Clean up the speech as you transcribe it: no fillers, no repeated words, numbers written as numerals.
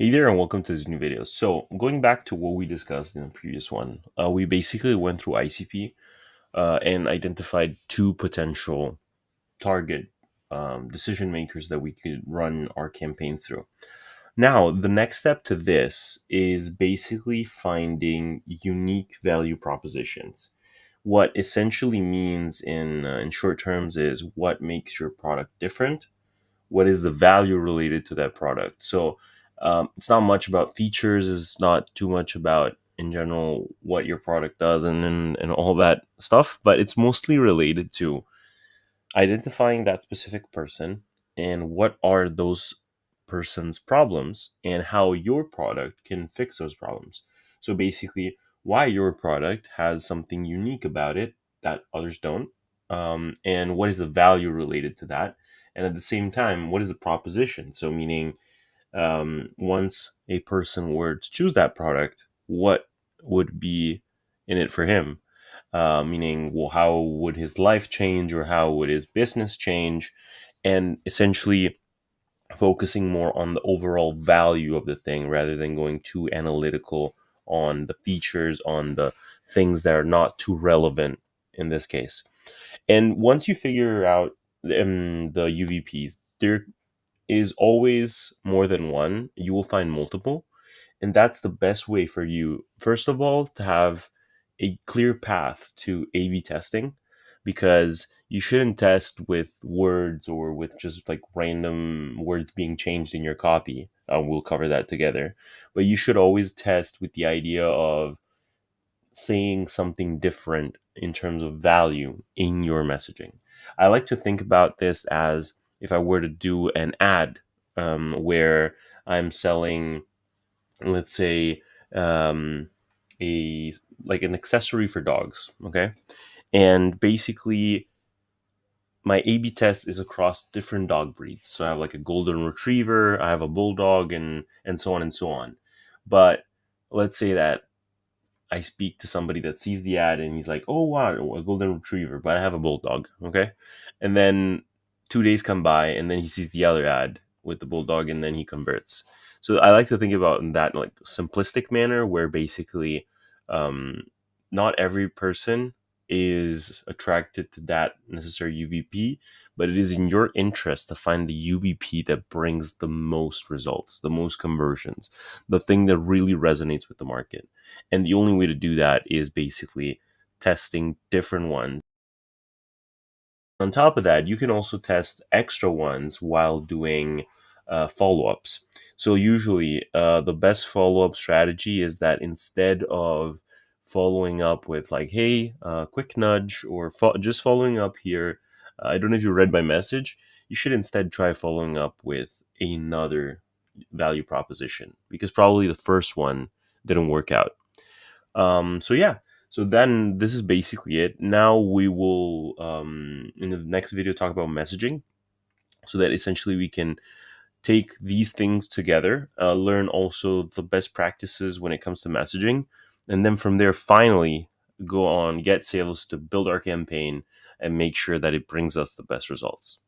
Hey there, and welcome to this new video. So, going back to what we discussed in the previous one, we basically went through ICP and identified two potential target decision makers that we could run our campaign through. Now, the next step to this is basically finding unique value propositions. What essentially means in short terms is what makes your product different, what is the value related to that product. So it's not much about features, it's not too much about in general what your product does and all that stuff, but it's mostly related to identifying that specific person and what are those person's problems and how your product can fix those problems. So basically, why your product has something unique about it that others don't, and what is the value related to that, and at the same time, what is the proposition? So meaning, once a person were to choose that product, what would be in it for him? Meaning, well, how would his life change or how would his business change? And essentially focusing more on the overall value of the thing rather than going too analytical on the features, on the things that are not too relevant in this case. And once you figure out the UVPs, there is always more than one. You will find multiple, and that's the best way for you, first of all, to have a clear path to A B testing, because you shouldn't test with words or with just like random words being changed in your copy. We'll cover that together. But you should always test with the idea of saying something different in terms of value in your messaging. I like to think about this as if I were to do an ad where I'm selling, let's say, a like an accessory for dogs, okay? And basically my A/B test is across different dog breeds. So I have like a golden retriever, I have a bulldog, and so on and so on. But let's say that I speak to somebody that sees the ad and he's like, "Oh wow, a golden retriever," but I have a bulldog, okay? And then 2 days come by, and then he sees the other ad with the bulldog, and then he converts. So I like to think about in that like simplistic manner, where basically, um, not every person is attracted to that necessary UVP, but it is in your interest to find the UVP that brings the most results, the most conversions, the thing that really resonates with the market. And the only way to do that is basically testing different ones. On top of that, you can also test extra ones while doing follow ups. So, usually, the best follow up strategy is that instead of following up with, like, hey, quick nudge, or just following up here, I don't know if you read my message, you should instead try following up with another value proposition, because probably the first one didn't work out. So yeah, so then this is basically it. Now we will, in the next video, talk about messaging, so that essentially we can take these things together, learn also the best practices when it comes to messaging, and then from there, finally go on GetSales to build our campaign and make sure that it brings us the best results.